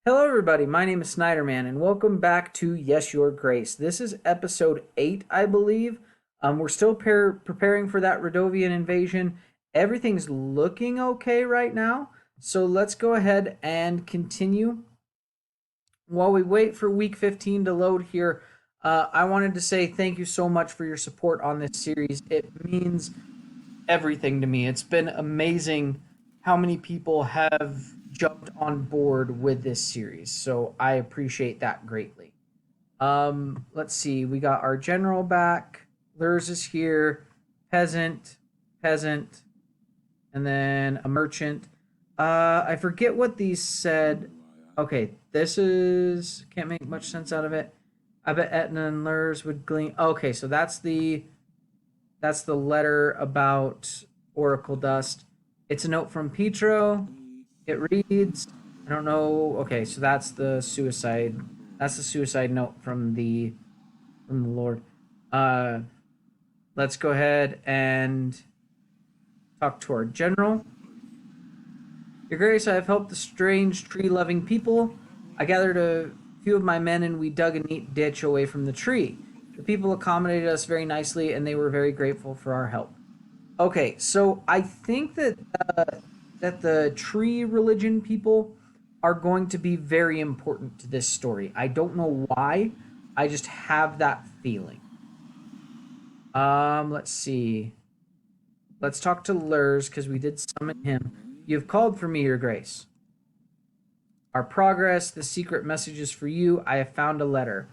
Hello, everybody. My name is Snyderman, and welcome back to Yes, Your Grace. This is episode 8, I believe. We're still preparing for that Radovian invasion. Everything's looking okay right now, so let's go ahead and continue. While we wait for week 15 to load here, I wanted to say thank you so much for your support on this series. It means everything to me. It's been amazing how many people have jumped on board with this series. So I appreciate that greatly. Let's see. We got our general back. Lurs is here. Peasant, and then a merchant. I forget what these said. Okay, this is can't make much sense out of it. I bet Etna and Lurs would glean. Okay, so that's the letter about Oracle Dust. It's a note from Petro. It reads, I don't know. Okay, so that's the suicide. That's the suicide note from the Lord. Uh, let's go ahead and talk to our general. Your Grace, I have helped the strange tree-loving people. I gathered a few of my men and we dug a neat ditch away from the tree. The people accommodated us very nicely and they were very grateful for our help. Okay, so I think that the tree religion people are going to be very important to this story. I don't know why. I just have that feeling. Let's see. Let's talk to Lurs because we did summon him. You've called for me, Your Grace. Our progress, the secret messages for you. I have found a letter.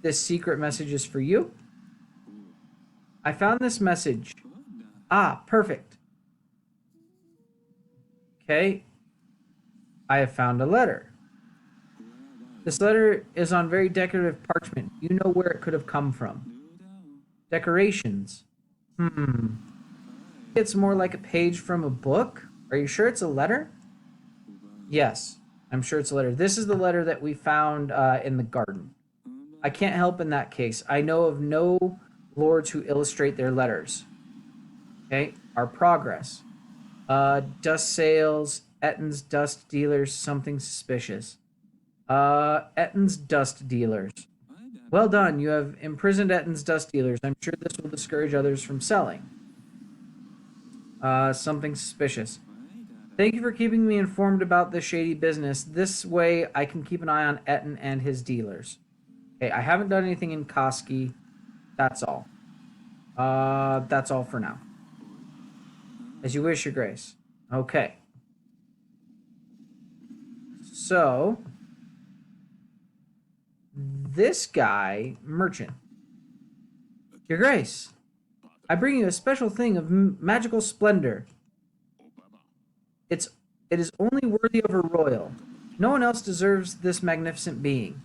This secret message is for you. I found this message. Ah, perfect. Okay. I have found a letter. This letter is on very decorative parchment. You know where it could have come from. Decorations. It's more like a page from a book. Are you sure it's a letter? Yes, I'm sure it's a letter. This is the letter that we found in the garden. I can't help in that case. I know of no lords who illustrate their letters. Okay, our progress. Dust sales, Etton's dust dealers, something suspicious. Etton's dust dealers. Well done, you have imprisoned Etton's dust dealers. I'm sure this will discourage others from selling. Something suspicious. Thank you for keeping me informed about this shady business. This way I can keep an eye on Etton and his dealers. Okay, I haven't done anything in Koski. That's all. That's all for now. As you wish, Your Grace. Okay. So, this guy, merchant. Your Grace, I bring you a special thing of magical splendor. It is only worthy of a royal. No one else deserves this magnificent being.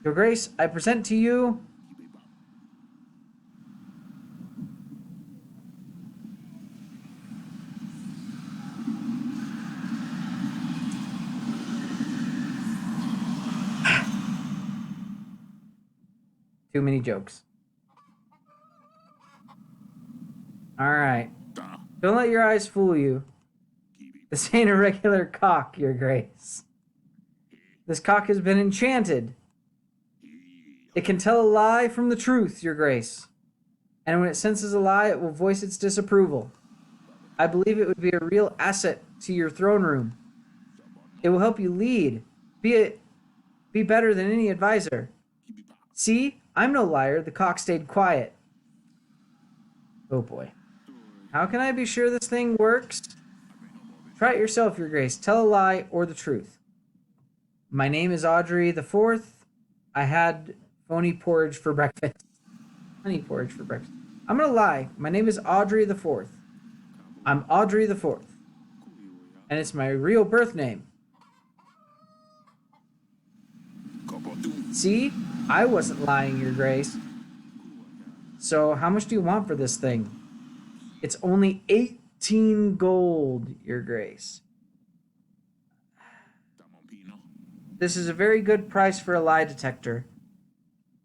Your Grace, I present to you too many jokes. All right. Don't let your eyes fool you. This ain't a regular cock, Your Grace. This cock has been enchanted. It can tell a lie from the truth, Your Grace. And when it senses a lie, it will voice its disapproval. I believe it would be a real asset to your throne room. It will help you lead. Be better than any advisor. See, I'm no liar. The cock stayed quiet. Oh boy. How can I be sure this thing works? Try it yourself, Your Grace. Tell a lie or the truth. My name is Audrey the Fourth. I had phony porridge for breakfast. Honey porridge for breakfast. I'm gonna lie. My name is Audrey the Fourth. I'm Audrey the Fourth. And it's my real birth name. See? I wasn't lying, Your Grace. So how much do you want for this thing? It's only 18 gold, Your Grace. This is a very good price for a lie detector.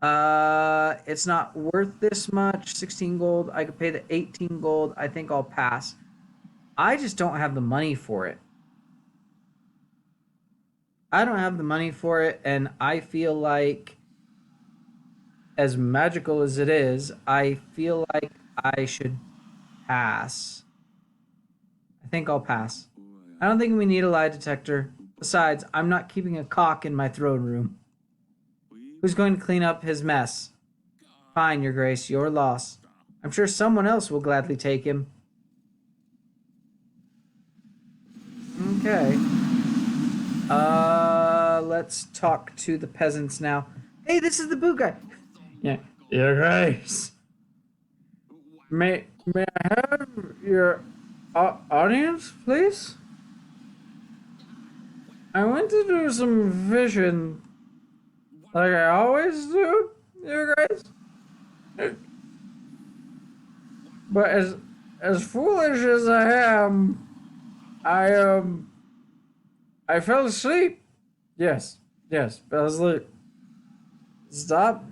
It's not worth this much. 16 gold. I could pay the 18 gold. I think I'll pass. I just don't have the money for it. I don't have the money for it, and I feel like, as magical as it is, I feel like I should pass. I think I'll pass. I don't think we need a lie detector. Besides, I'm not keeping a cock in my throne room. Who's going to clean up his mess? Fine, Your Grace, your loss. I'm sure someone else will gladly take him. Okay. Let's talk to the peasants now. Hey, this is the boot guy. Yeah. Your Grace. May I have your audience, please? I went to do some fishing, like I always do, Your Grace. But as foolish as I am, I fell asleep. Yes, fell asleep. Stop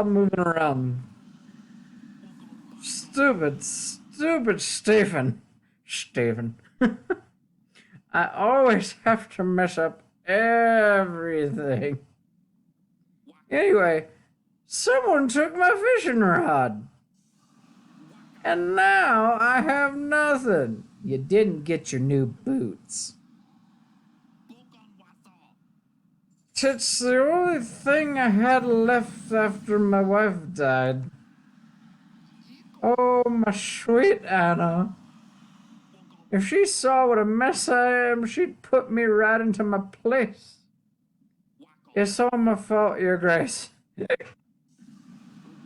moving around. Stupid Stephen. I always have to mess up everything. Anyway, someone took my fishing rod. And now I have nothing. You didn't get your new boots. It's the only thing I had left after my wife died. Oh, my sweet Anna. If she saw what a mess I am, she'd put me right into my place. It's all my fault, Your Grace.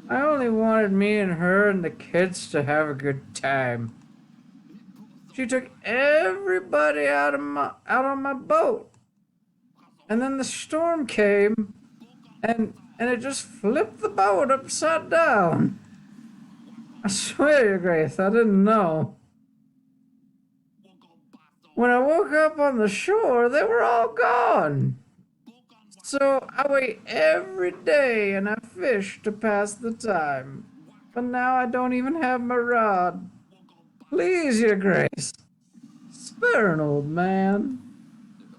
I only wanted me and her and the kids to have a good time. She took everybody out on my boat. And then the storm came, and it just flipped the boat upside down. I swear, Your Grace, I didn't know. When I woke up on the shore, they were all gone. So I wait every day and I fish to pass the time. But now I don't even have my rod. Please, Your Grace, spare an old man.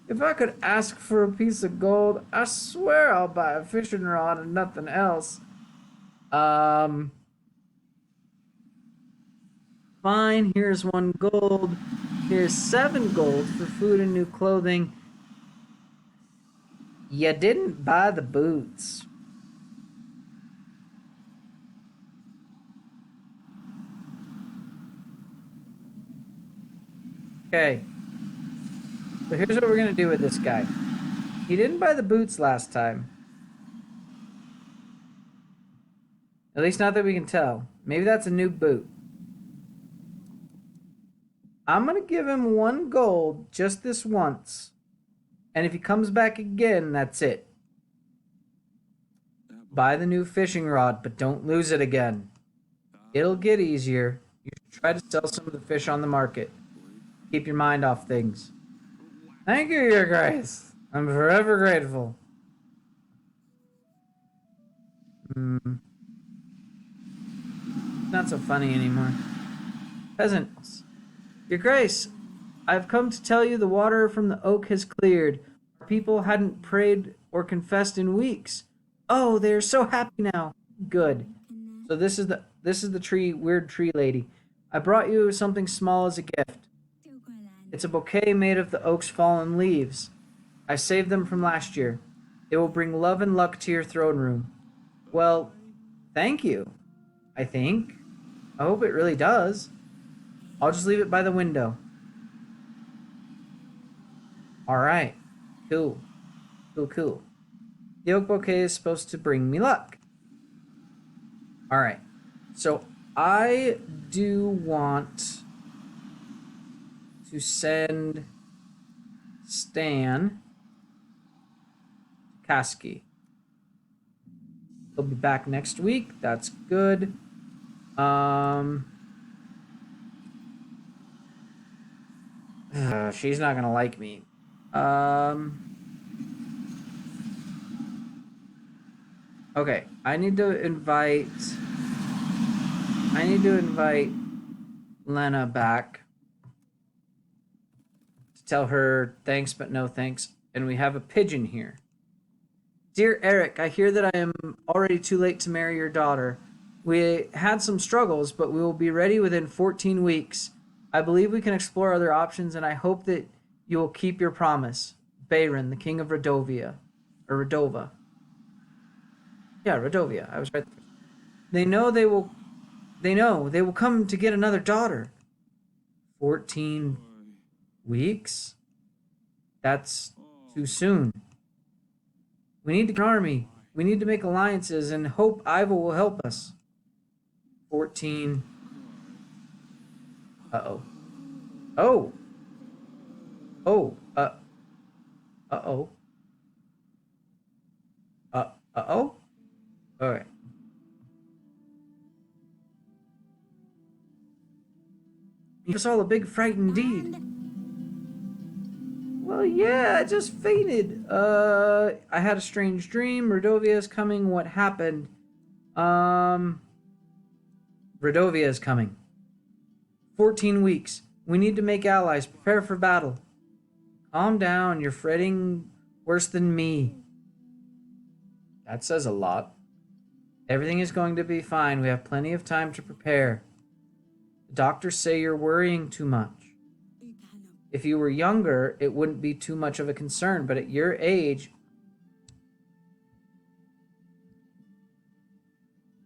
If I could ask for a piece of gold, I swear I'll buy a fishing rod and nothing else. Fine, here's 1 gold. Here's 7 gold for food and new clothing. You didn't buy the boots. Okay. So here's what we're going to do with this guy. He didn't buy the boots last time. At least not that we can tell. Maybe that's a new boot. I'm going to give him 1 gold just this once. And if he comes back again, that's it. Buy the new fishing rod, but don't lose it again. It'll get easier. You should try to sell some of the fish on the market. Keep your mind off things. Thank you, Your Grace. I'm forever grateful. Not so funny anymore. Peasants. Your Grace, I've come to tell you the water from the oak has cleared. Our people hadn't prayed or confessed in weeks. Oh, they're so happy now. Good. So this is the tree, weird tree lady. I brought you something small as a gift. It's a bouquet made of the oak's fallen leaves. I saved them from last year. It will bring love and luck to your throne room. Well, thank you, I think. I hope it really does. I'll just leave it by the window. Alright. Cool. Cool. The oak bouquet is supposed to bring me luck. Alright. So I do want to send Stan Kasky. He'll be back next week. That's good. She's not gonna like me. Okay, I need to invite Lena back to tell her thanks but no thanks. And we have a pigeon here. Dear Eryk, I hear that I am already too late to marry your daughter. We had some struggles, but we will be ready within 14 weeks. I believe we can explore other options, and I hope that you will keep your promise. Bayron, the king of Radovia. Or Radova. Yeah, Radovia. I was right. They know they will come to get another daughter. 14 weeks? That's too soon. We need to get an army. We need to make alliances and hope Iva will help us. 14. Uh-oh. Oh. Oh. Uh-oh. Uh-oh? Alright. You saw a big fright indeed. Well, yeah, I just fainted. I had a strange dream. Radovia is coming. What happened? Radovia is coming. 14 weeks. We need to make allies. Prepare for battle. Calm down. You're fretting worse than me. That says a lot. Everything is going to be fine. We have plenty of time to prepare. The doctors say you're worrying too much. If you were younger, it wouldn't be too much of a concern, but at your age...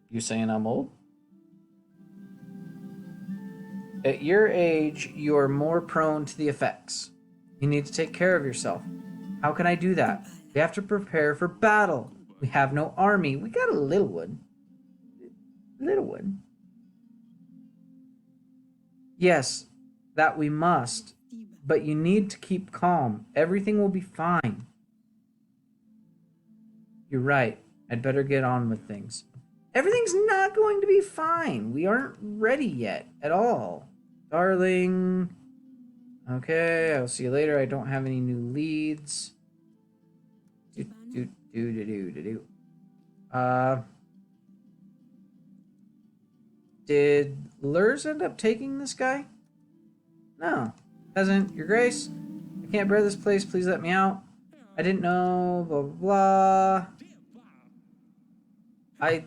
You saying I'm old? At your age, you are more prone to the effects. You need to take care of yourself. How can I do that? We have to prepare for battle. We have no army. We got a little one. Little one. Yes, that we must. But you need to keep calm. Everything will be fine. You're right. I'd better get on with things. Everything's not going to be fine. We aren't ready yet at all. Darling. Okay, I'll see you later. I don't have any new leads. Did Lurs end up taking this guy? No. Hasn't. Your Grace, I can't bear this place. Please let me out. I didn't know. Blah, blah, blah. I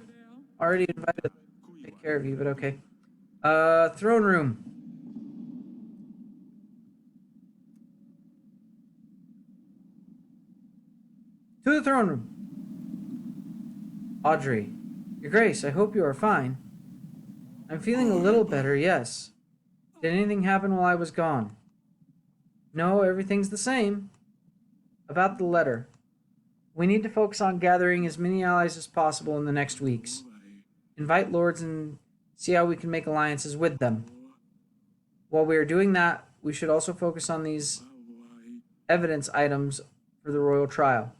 already invited to take care of you, but okay. Throne room. To the throne room. Audrey. Your Grace, I hope you are fine. I'm feeling a little better, yes. Did anything happen while I was gone? No, everything's the same. About the letter. We need to focus on gathering as many allies as possible in the next weeks. Invite lords and see how we can make alliances with them. While we are doing that, we should also focus on these evidence items for the royal trial.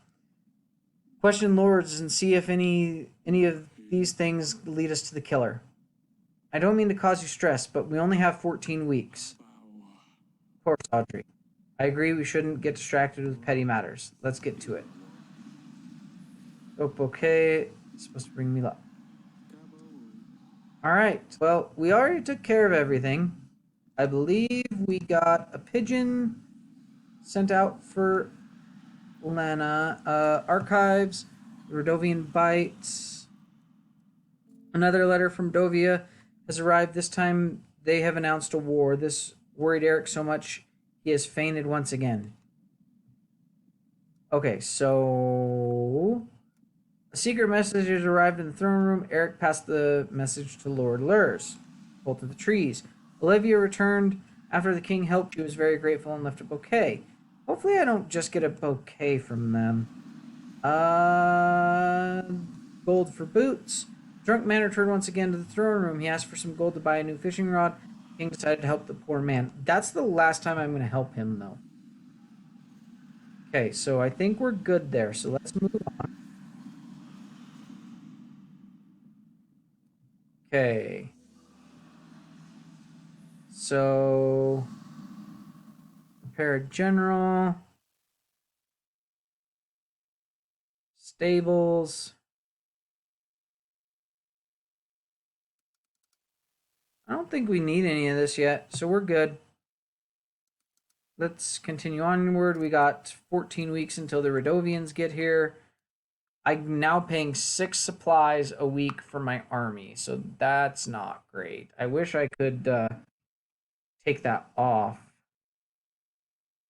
Question lords and see if any of these things lead us to the killer. I don't mean to cause you stress, but we only have 14 weeks. Of course, Audrey. I agree we shouldn't get distracted with petty matters. Let's get to it. Oh, okay. It's supposed to bring me luck. Alright. Well, we already took care of everything. I believe we got a pigeon sent out for Lana. Archives. Radovian bites. Another letter from Dovia has arrived. This time they have announced a war. This worried Eryk so much he has fainted once again. Okay, so a secret message has arrived in the throne room. Eryk passed the message to Lord Lurs. Bolt of the trees. Olivia returned after the king helped. She was very grateful and left a bouquet. Hopefully I don't just get a bouquet from them. Gold for boots. Drunk man returned once again to the throne room. He asked for some gold to buy a new fishing rod. The king decided to help the poor man. That's the last time I'm going to help him, though. Okay, so I think we're good there. So let's move on. Okay. So, prepare a general. Stables. I don't think we need any of this yet, so we're good. let's continue onward. We got 14 weeks until the Radovians get here. I'm now paying 6 supplies a week for my army, so that's not great. I wish I could take that off.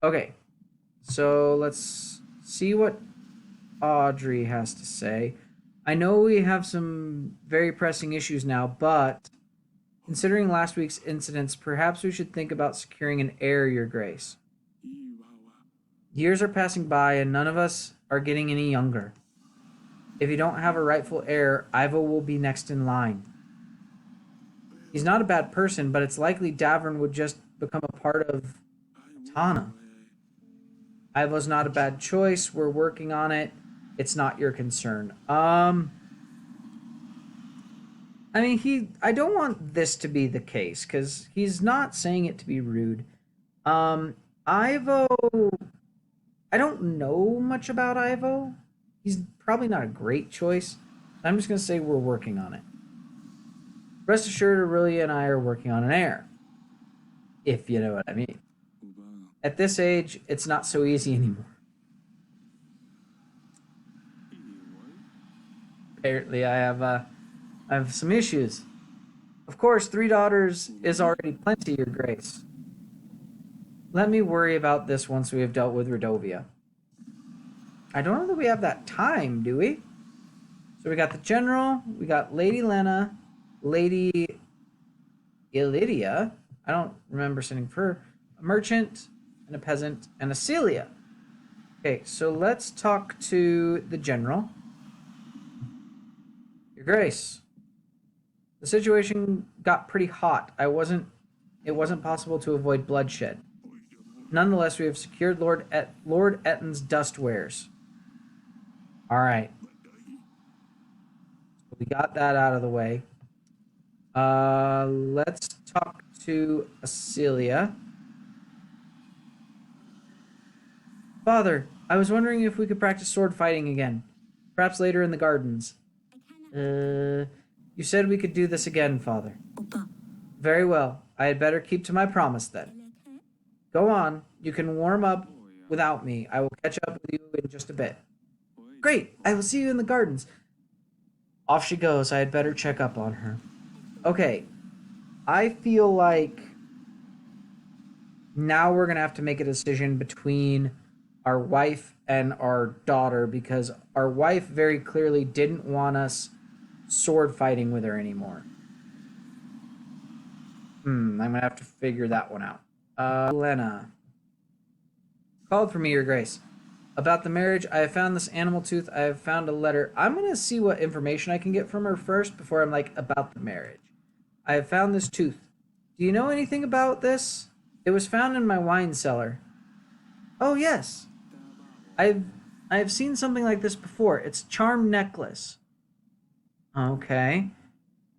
Okay, so let's see what Audrey has to say. I know we have some very pressing issues now, but considering last week's incidents, perhaps we should think about securing an heir, Your Grace. Years are passing by and none of us are getting any younger. If you don't have a rightful heir, Ivo will be next in line. He's not a bad person, but it's likely Davern would just become a part of Tana. Ivo's not a bad choice. We're working on it. It's not your concern. I mean, I don't want this to be the case, because he's not saying it to be rude. Ivo, I don't know much about Ivo. He's probably not a great choice. I'm just going to say we're working on it. Rest assured, Aurelia and I are working on an heir. If you know what I mean. At this age, it's not so easy anymore. Apparently, I have some issues. Of course, 3 daughters is already plenty, Your Grace. Let me worry about this once we have dealt with Radovia. I don't know that we have that time, do we? So we got the General, we got Lady Lena, Lady Illydia, I don't remember sitting for her, a merchant, and a peasant, and a Celia. Okay, so let's talk to the General. Your Grace, the situation got pretty hot. It wasn't possible to avoid bloodshed. Nonetheless, we have secured Lord Etton's dust wares. All right. So we got that out of the way. Let's talk to Celia. Father, I was wondering if we could practice sword fighting again. Perhaps later in the gardens. You said we could do this again, Father. Very well. I had better keep to my promise then. Go on. You can warm up without me. I will catch up with you in just a bit. Great. I will see you in the gardens. Off she goes. I had better check up on her. Okay. I feel like now we're going to have to make a decision between our wife and our daughter, because our wife very clearly didn't want us sword fighting with her anymore. I'm going to have to figure that one out. Lena. Called for me, Your Grace. About the marriage, I have found this animal tooth. I have found a letter. I'm going to see what information I can get from her first before I'm like, about the marriage. I have found this tooth. Do you know anything about this? It was found in my wine cellar. Oh, yes. I have seen something like this before. It's a charm necklace. Okay.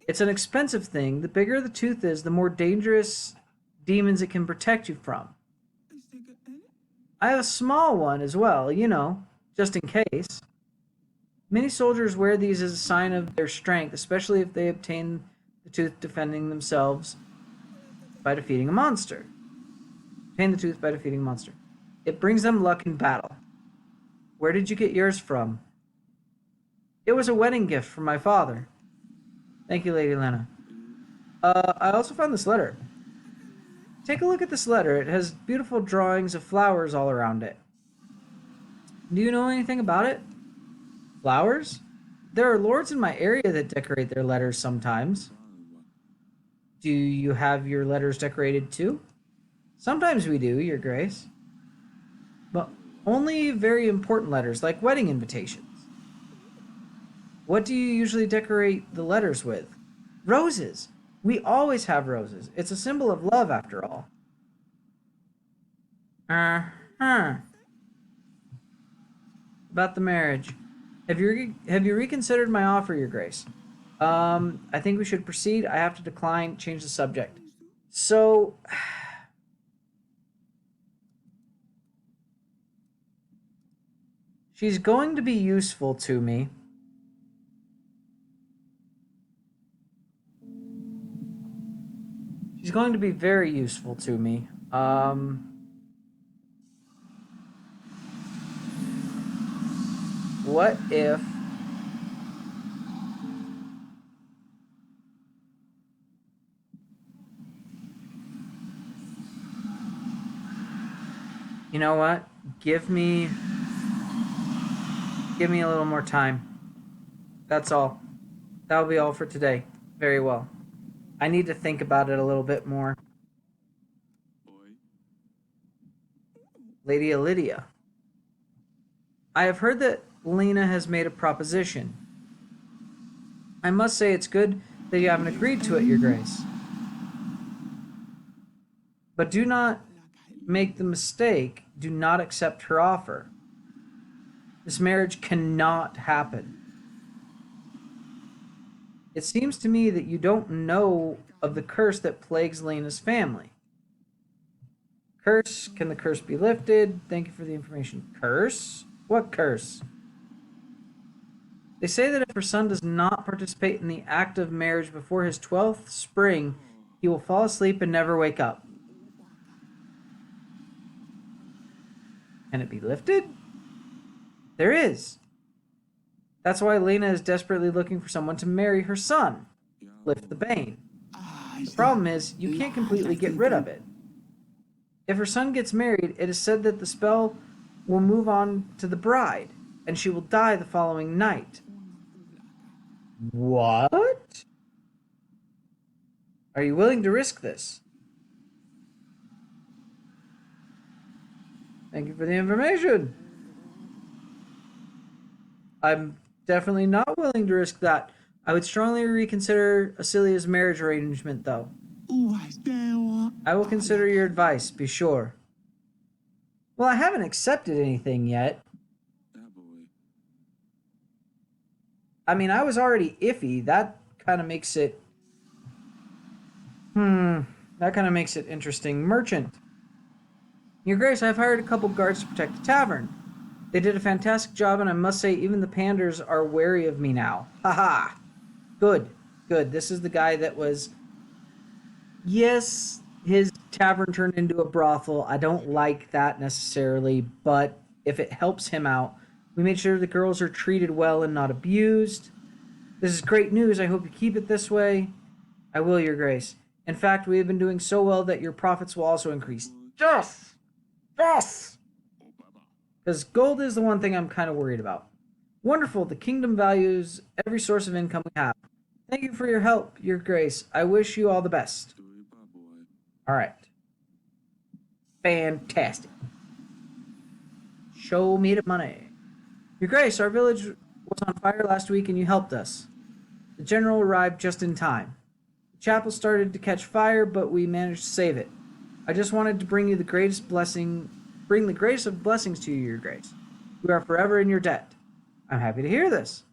It's an expensive thing. The bigger the tooth is, the more dangerous demons it can protect you from. I have a small one as well, you know, just in case. Many soldiers wear these as a sign of their strength, especially if they obtain the tooth defending themselves by defeating a monster. Obtain the tooth by defeating a monster. It brings them luck in battle. Where did you get yours from? It was a wedding gift from my father. Thank you, Lady Lena. I also found this letter. Take a look at this letter. It has beautiful drawings of flowers all around it. Do you know anything about it? Flowers? There are lords in my area that decorate their letters sometimes. Do you have your letters decorated too? Sometimes we do, Your Grace. But only very important letters, like wedding invitations. What do you usually decorate the letters with? Roses. We always have roses. It's a symbol of love, after all. About the marriage. Have you reconsidered my offer, Your Grace? I think we should proceed. I have to decline. Change the subject. So, she's going to be useful to me. She's going to be very useful to me. what if you know what? Give me a little more time. That's all. That'll be all for today. Very well. I need to think about it a little bit more. Lady Lydia, I have heard that Lena has made a proposition. I must say it's good that you haven't agreed to it, Your Grace. But do not make the mistake. Do not accept her offer. This marriage cannot happen. It seems to me that you don't know of the curse that plagues Lena's family. Curse? Can the curse be lifted? Thank you for the information. Curse? What curse? They say that if her son does not participate in the act of marriage before his 12th spring, he will fall asleep and never wake up. Can it be lifted? There is. That's why Lena is desperately looking for someone to marry her son. Lift the bane. The problem is, you can't completely get rid of it. If her son gets married, it is said that the spell will move on to the bride, and she will die the following night. What? Are you willing to risk this? Thank you for the information. I'm definitely not willing to risk that. I would strongly reconsider Acilia's marriage arrangement, though. I will consider your advice, be sure. Well, I haven't accepted anything yet. I mean, I was already iffy. That kind of makes it... That kind of makes it interesting. Merchant. Your Grace, I've hired a couple guards to protect the tavern. They did a fantastic job, and I must say, even the panders are wary of me now. Haha. Good. Good. This is the guy that was... Yes, his tavern turned into a brothel. I don't like that necessarily, but if it helps him out, we made sure the girls are treated well and not abused. This is great news. I hope you keep it this way. I will, Your Grace. In fact, we have been doing so well that your profits will also increase. Yes! Yes! Because gold is the one thing I'm kind of worried about. Wonderful. The kingdom values every source of income we have. Thank you for your help, Your Grace. I wish you all the best. All right. Fantastic. Show me the money. Your Grace, our village was on fire last week and you helped us. The general arrived just in time. The chapel started to catch fire, but we managed to save it. I just wanted to bring you the greatest blessing, bring the greatest of blessings to you, Your Grace. We are forever in your debt. I'm happy to hear this.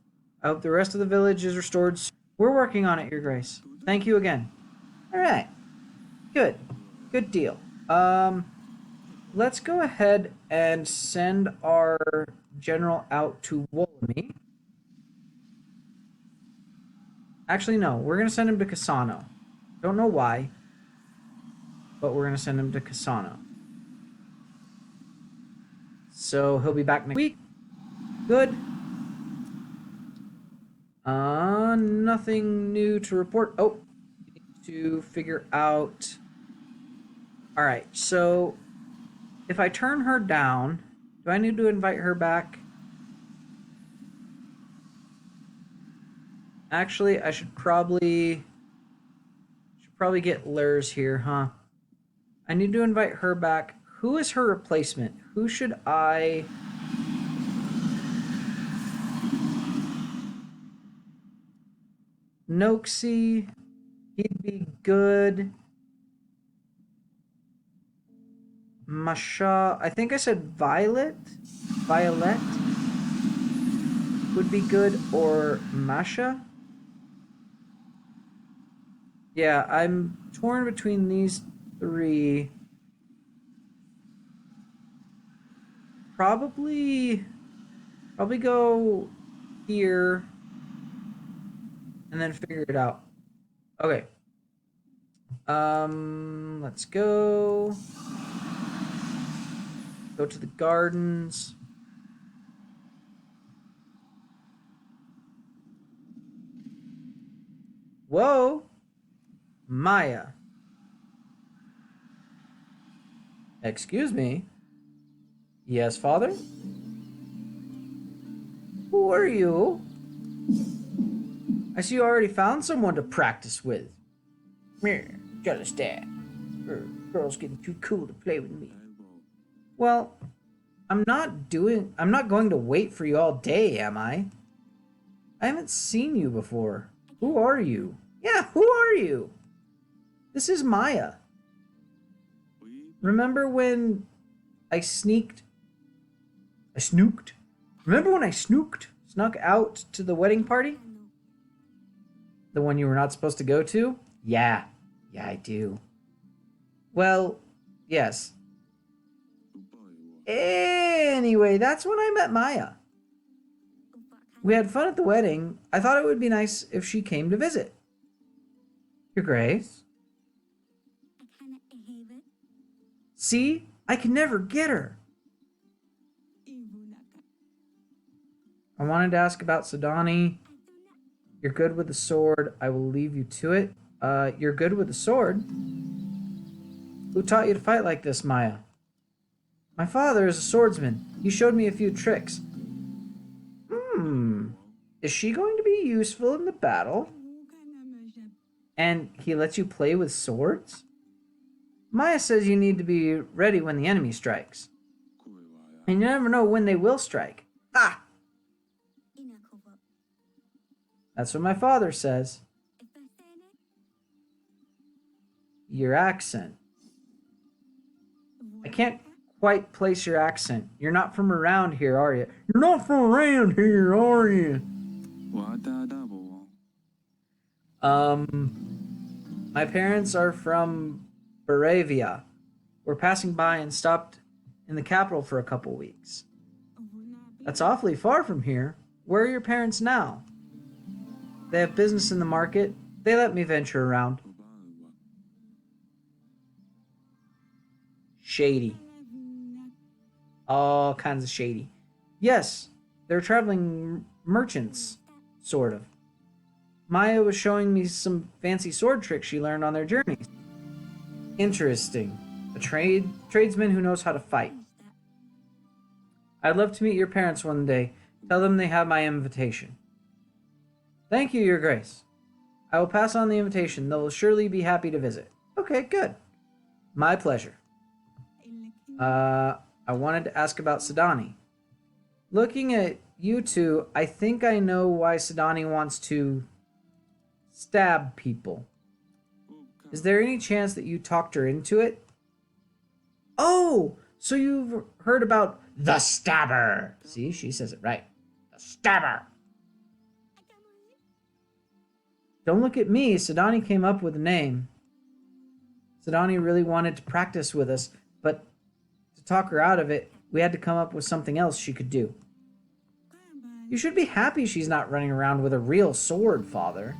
I hope the rest of the village is restored. We're working on it, Your Grace. Thank you again. All right. Good. Good deal. Let's go ahead and send our general out to Wolomie. Actually, no. We're going to send him to Cassano. Don't know why, but we're going to send him to Cassano. So he'll be back next week. Good. Nothing new to report. Oh, we need to figure out. All right, so if I turn her down, do I need to invite her back? Actually, I should probably get Lurs here, huh? I need to invite her back. Who is her replacement? Who should I... Noxie, he'd be good. Masha, I think I said Violet. Violet would be good, or Masha. Yeah, I'm torn between these three. Probably go here and then figure it out. Okay. Let's go to the gardens. Whoa. Maya. Excuse me? Yes, father? Who are you? I see you already found someone to practice with. Meh, jealous dad. Girl's getting too cool to play with me. Well, I'm not going to wait for you all day, am I? I haven't seen you before. Who are you? Yeah, who are you? This is Maya. Remember when I snooked? Remember when I snuck out to the wedding party? The one you were not supposed to go to? Yeah, I do. Well, yes. Anyway, that's when I met Maya. We had fun at the wedding. I thought it would be nice if she came to visit. Your Grace? See? I can never get her. I wanted to ask about Sidani. You're good with the sword. I will leave you to it. You're good with the sword? Who taught you to fight like this, Maya? My father is a swordsman. He showed me a few tricks. Is she going to be useful in the battle? And he lets you play with swords? Maya says you need to be ready when the enemy strikes. And you never know when they will strike. Ah! That's what my father says. Your accent. I can't quite place your accent. You're not from around here, are you? You're not from around here, are you? My parents are from Baravia. We're passing by and stopped in the capital for a couple weeks. That's awfully far from here. Where are your parents now? They have business in the market. They let me venture around. Shady. All kinds of shady. Yes, they're traveling merchants, sort of. Maya was showing me some fancy sword tricks she learned on their journeys. Interesting. A tradesman who knows how to fight. I'd love to meet your parents one day. Tell them they have my invitation. Thank you, Your Grace. I will pass on the invitation. They'll surely be happy to visit. Okay, good. My pleasure. I wanted to ask about Sidani. Looking at you two, I think I know why Sidani wants to stab people. Is there any chance that you talked her into it? Oh, so you've heard about the stabber. See, she says it right. The stabber. Don't look at me. Sidani came up with a name. Sidani really wanted to practice with us, but to talk her out of it, we had to come up with something else she could do. You should be happy she's not running around with a real sword, Father.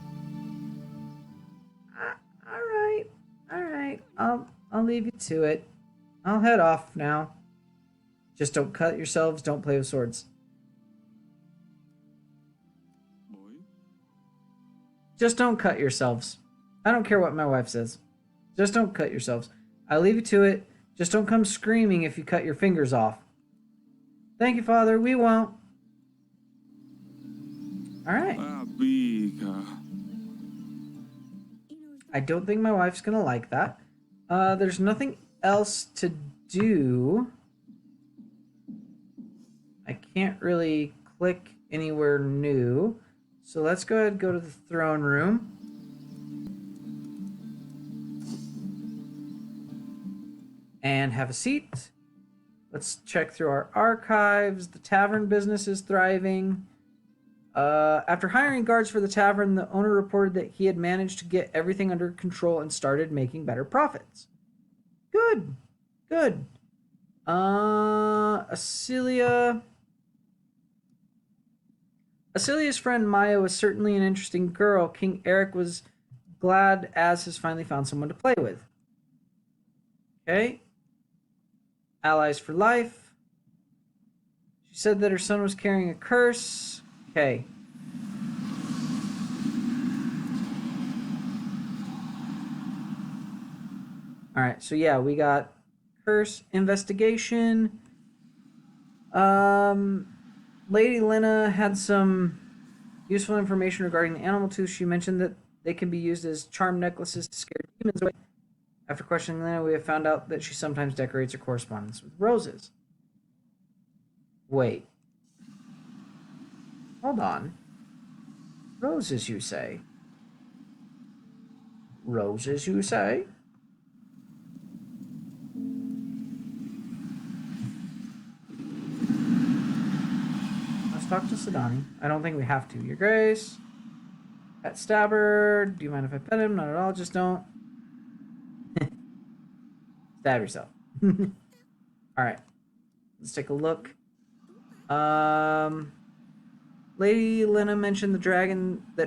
All right. I'll leave you to it. I'll head off now. Just don't cut yourselves. Don't play with swords. Just don't cut yourselves. I don't care what my wife says. Just don't cut yourselves. I'll leave you to it. Just don't come screaming if you cut your fingers off. Thank you, Father. We won't. All right. I don't think my wife's going to like that. There's nothing else to do. I can't really click anywhere new. So let's go ahead and go to the throne room. And have a seat. Let's check through our archives. The tavern business is thriving. After hiring guards for the tavern, the owner reported that he had managed to get everything under control and started making better profits. Good. Acelia's friend Maya was certainly an interesting girl. King Eryk was glad as has finally found someone to play with. Okay. Allies for life. She said that her son was carrying a curse. Okay. All right, so yeah, we got curse investigation. Lady Lena had some useful information regarding the animal tooth. She mentioned that they can be used as charm necklaces to scare demons away. After questioning Lena, we have found out that she sometimes decorates her correspondence with roses. Wait. Hold on. Roses, you say? Roses, you say? Let's talk to Sidani. I don't think we have to. Your Grace. Pet Stabber. Do you mind if I pet him? Not at all. Just don't. Stab yourself. Alright. Let's take a look. Lady Lena mentioned that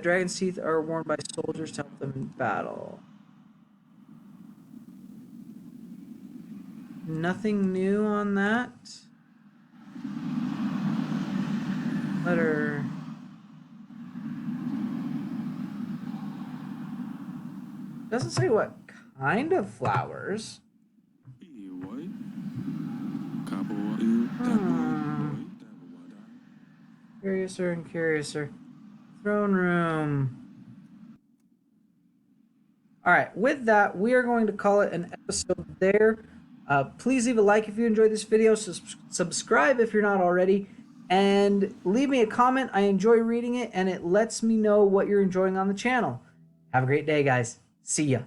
dragon's teeth are worn by soldiers to help them in battle. Nothing new on that. Letter. Doesn't say what kind of flowers. Curiouser and curiouser. Throne room. Alright, with that, we are going to call it an episode there. Please leave a like if you enjoyed this video. Subscribe if you're not already. And leave me a comment. I enjoy reading it, and it lets me know what you're enjoying on the channel. Have a great day, guys. See ya.